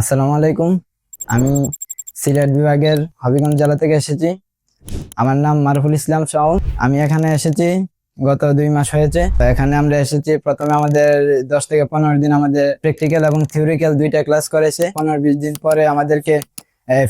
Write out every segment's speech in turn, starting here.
আসসালামু আলাইকুম। আমি সিলেট বিভাগের হবিগঞ্জ জেলা থেকে এসেছি। আমার নাম মারুফুল ইসলাম শাওন। আমি এখানে এসেছি গত 2 মাস হয়েছে। তো এখানে আমরা এসেছি, প্রথমে আমাদের 10 থেকে 15 দিন আমাদের প্র্যাকটিক্যাল এবং থিওরিক্যাল দুইটা ক্লাস করেছে। 15-20 দিন পরে আমাদেরকে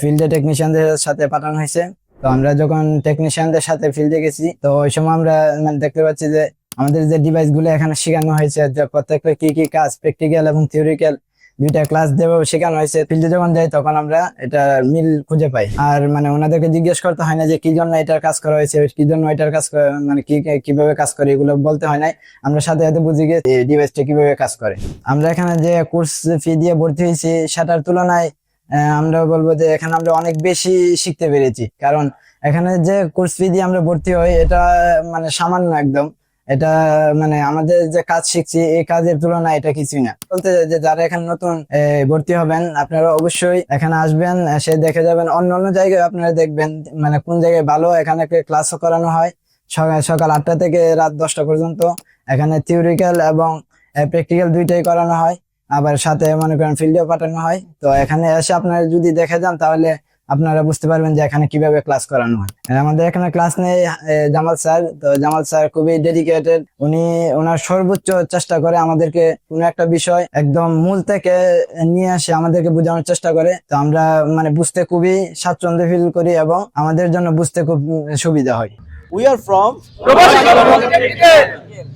ফিল্ডে টেকনিশিয়ানদের সাথে পাঠানো হয়েছে। তো আমরা যখন টেকনিশিয়ানদের সাথে ফিল্ডে গেছি, তো ওই সময় আমরা দেখতে পাচ্ছি যে আমাদের যে ডিভাইস গুলো এখানে শেখানো হয়েছে, যে প্রত্যেকটা কি কি কাজ প্র্যাকটিক্যাল এবং থিওরিক্যাল দুইটা ক্লাস যেভাবে শেখানো হয়েছে, ফিল্ডে যখন যাই তখন আমরা এটা মিল খুঁজে পাই। আর ওনাদেরকে জিজ্ঞেস করতে হয় না যে কি জন্য এটার কাজ করা হয়েছে, কি জন্য এটার কাজ কিভাবে কাজ করে, এগুলো বলতে হয় না। আমরা সাথে সাথে বুঝি গিয়ে এই ডিভাইসটা কিভাবে কাজ করে। আমরা এখানে যে কোর্স ফি দিয়ে ভর্তি হয়েছি সেটার তুলনায় আমরা বলবো যে এখানে আমরা অনেক বেশি শিখতে পেরেছি। কারণ এখানে যে কোর্স ফি দিয়ে আমরা ভর্তি হই এটা সামান্য একদম। এটা আমাদের যে কাজ শিখছি এই কাজের তুলনায় এটা কিছুই না। বলতে যে যারা এখানে নতুন ভর্তি হবেন, আপনারা অবশ্যই এখানে আসবেন, এসে দেখে যাবেন। অন্য অন্য জায়গায় আপনারা দেখবেন কোন জায়গায় ভালো এখানে ক্লাসও করানো হয় সকাল 8টা থেকে রাত 10টা পর্যন্ত। এখানে থিওরিক্যাল এবং প্র্যাকটিক্যাল দুইটাই করানো হয়, আবার সাথে মনে করেন ফিল্ডেও পাঠানো হয়। তো এখানে এসে আপনারা যদি দেখে যান তাহলে আপনারা বুঝতে পারবেন যে এখানে কিভাবে ক্লাস করানো হয়। আমাদের এখানে ক্লাস নেই জামাল স্যার। তো জামাল স্যার খুবই ডেডিকেটেড। উনি ওনার সর্বোচ্চ চেষ্টা করে আমাদেরকে কোনো একটা বিষয় একদম মূল থেকে নিয়ে আসে আমাদেরকে বোঝানোর চেষ্টা করে। তো আমরা বুঝতে খুবই স্বাচ্ছন্দ্য ফিল করি এবং আমাদের জন্য বুঝতে খুব সুবিধা হয়। We are from Robotics.